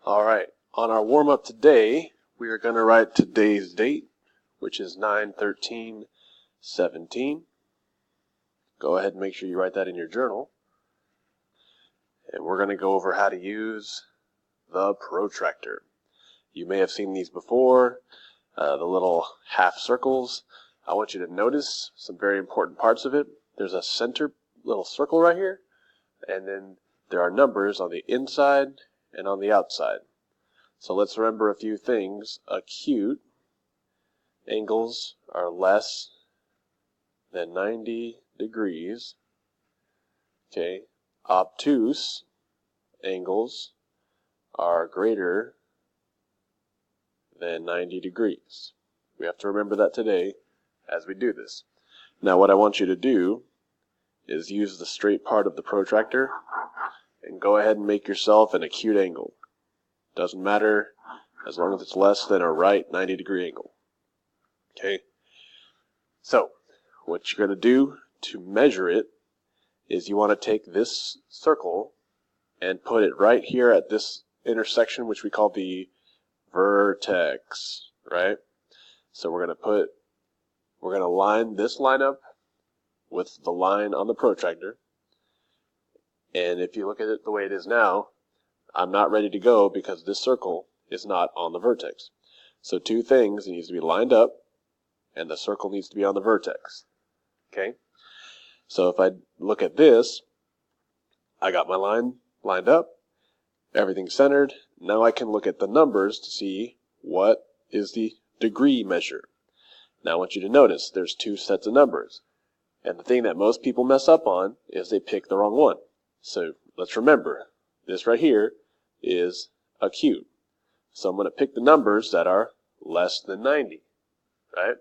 Alright, on our warm-up today, we are going to write today's date, which is 9/13/17. Go ahead and make sure you write that in your journal. And we're going to go over how to use the protractor. You may have seen these before, the little half circles. I want you to notice some very important parts of it. There's a center little circle right here, and then there are numbers on the inside and on the outside. So let's remember a few things. Acute angles are less than 90 degrees. Okay. Obtuse angles are greater than 90 degrees. We have to remember that today as we do this. Now what I want you to do is use the straight part of the protractor and go ahead and make yourself an acute angle. Doesn't matter as long as it's less than a right 90-degree angle. Okay? So, what you're going to do to measure it is you want to take this circle and put it right here at this intersection, which we call the vertex, right? So we're going to line this line up with the line on the protractor. And if you look at it the way it is now, I'm not ready to go because this circle is not on the vertex. So two things, it needs to be lined up and the circle needs to be on the vertex. Okay? So if I look at this, I got my line lined up, everything's centered. Now I can look at the numbers to see what is the degree measure. Now I want you to notice there's two sets of numbers. And the thing that most people mess up on is they pick the wrong one. So let's remember, this right here is acute. So I'm going to pick the numbers that are less than 90, right?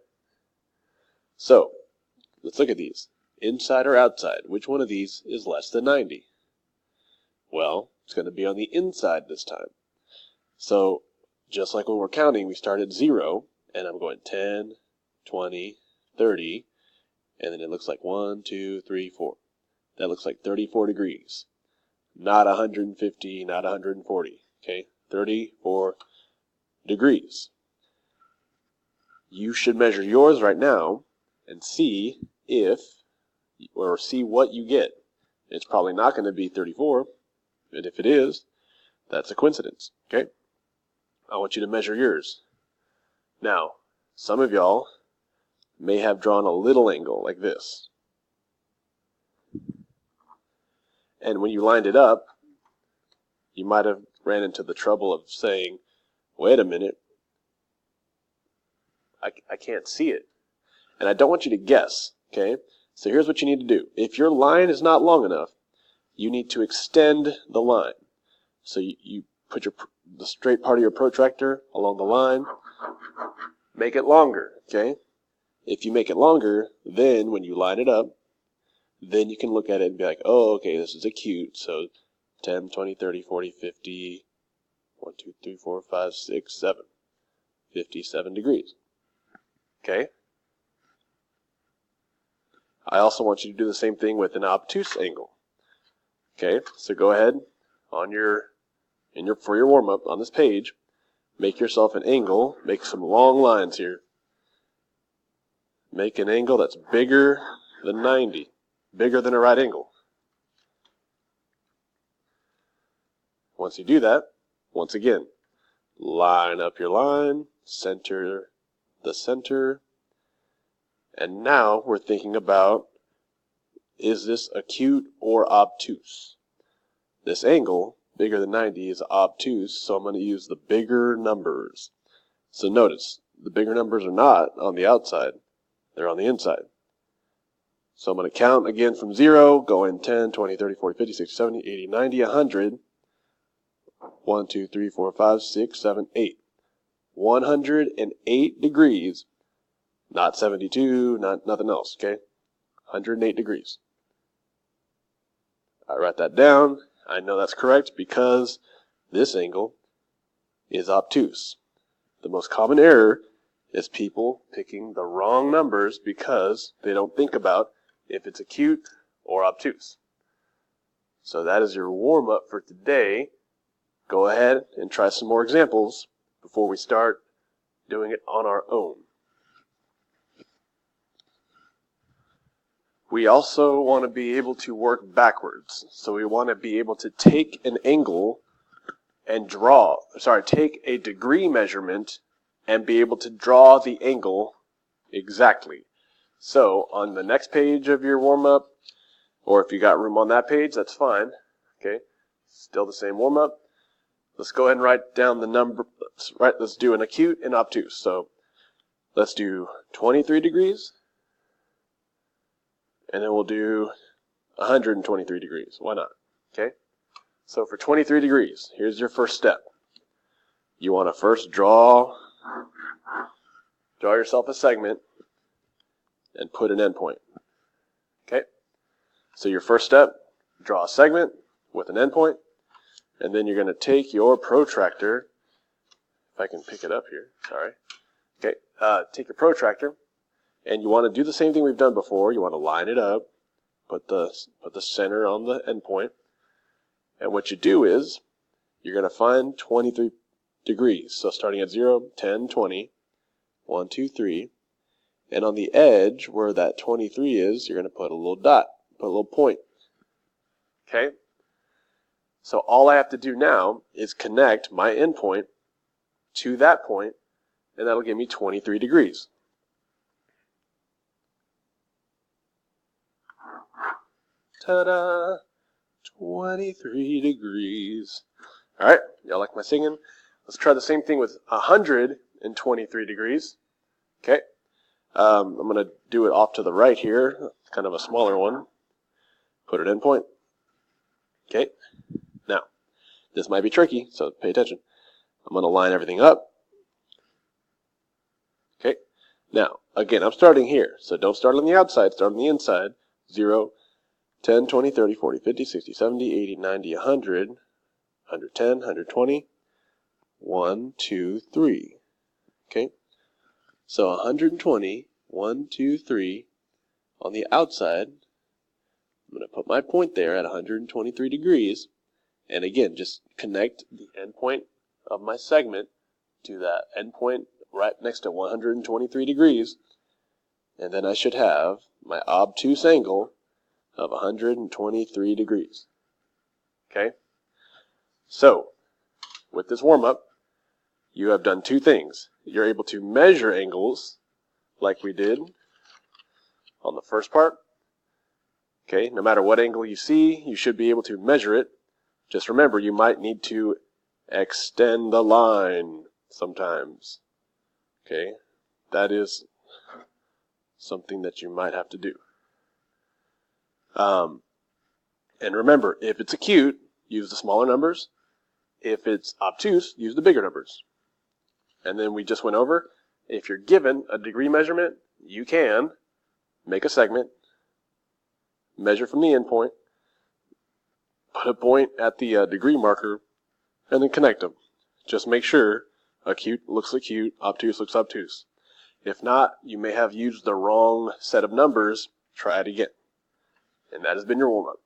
So let's look at these. Inside or outside? Which one of these is less than 90? Well, it's going to be on the inside this time. So just like when we're counting, we start at 0, and I'm going 10, 20, 30, and then it looks like 1, 2, 3, 4. That looks like 34 degrees. Not 150, not 140. Okay, 34 degrees. You should measure yours right now and see see what you get. It's probably not going to be 34, and if it is, that's a coincidence. Okay? I want you to measure yours. Now, some of y'all may have drawn a little angle like this. And when you lined it up, you might have ran into the trouble of saying, wait a minute, I can't see it. And I don't want you to guess, okay? So here's what you need to do. If your line is not long enough, you need to extend the line. So you put the straight part of your protractor along the line, make it longer, okay? If you make it longer, then when you line it up, then you can look at it and be like, oh, okay, this is acute, so 10, 20, 30, 40, 50, 1, 2, 3, 4, 5, 6, 7, 57 degrees. Okay? I also want you to do the same thing with an obtuse angle. Okay, so go ahead on for your warm-up on this page, make yourself an angle, make some long lines here. Make an angle that's bigger than 90, bigger than a right angle. Once you do that, once again, line up your line, center the center, and now we're thinking about, is this acute or obtuse? This angle, bigger than 90, is obtuse, so I'm going to use the bigger numbers. So notice, the bigger numbers are not on the outside, they're on the inside. So I'm going to count again from 0, going 10, 20, 30, 40, 50, 60, 70, 80, 90, 100. 1, 2, 3, 4, 5, 6, 7, 8. 108 degrees. Not 72, not nothing else, okay? 108 degrees. I write that down. I know that's correct because this angle is obtuse. The most common error is people picking the wrong numbers because they don't think about if it's acute or obtuse. So that is your warm-up for today. go ahead and try some more examples before we start doing it on our own. We also want to be able to work backwards. So we want to be able to take an angle and take a degree measurement and be able to draw the angle exactly. So on the next page of your warm-up, or if you got room on that page, that's fine. Okay, still the same warm-up. Let's go ahead and write down the number. Let's do an acute and obtuse. So let's do 23 degrees, and then we'll do 123 degrees. Why not? Okay. So for 23 degrees, here's your first step. You want to first draw yourself a segment and put an endpoint. Okay? So your first step, draw a segment with an endpoint, and then you're going to take your protractor, if I can pick it up here, sorry. Okay, take your protractor, and you want to do the same thing we've done before. You want to line it up, put the center on the endpoint, and what you do is you're going to find 23 degrees. So starting at 0, 10, 20, 1, 2, 3. And on the edge where that 23 is, you're going to put a little dot, put a little point. Okay? So all I have to do now is connect my endpoint to that point, and that'll give me 23 degrees. Ta-da! 23 degrees. All right, y'all like my singing? Let's try the same thing with 123 degrees. Okay, I'm going to do it off to the right here, kind of a smaller one. Put an endpoint. Okay, now, this might be tricky, so pay attention. I'm going to line everything up. Okay, now, again, I'm starting here, so don't start on the outside, start on the inside. 0, 10, 20, 30, 40, 50, 60, 70, 80, 90, 100, 110, 120, 1, 2, 3. Okay? So 120, 1, 2, 3. On the outside, I'm going to put my point there at 123 degrees. And again, just connect the endpoint of my segment to that endpoint right next to 123 degrees. And then I should have my obtuse angle of 123 degrees. Okay? So, with this warm-up, you have done two things. You're able to measure angles like we did on the first part. Okay, no matter what angle you see, you should be able to measure it. Just remember, you might need to extend the line sometimes. Okay, that is something that you might have to do. And remember, if it's acute, use the smaller numbers. If it's obtuse, use the bigger numbers. And then we just went over, if you're given a degree measurement, you can make a segment, measure from the endpoint, put a point at the degree marker, and then connect them. Just make sure acute looks acute, obtuse looks obtuse. If not, you may have used the wrong set of numbers. Try it again. And that has been your warm-up.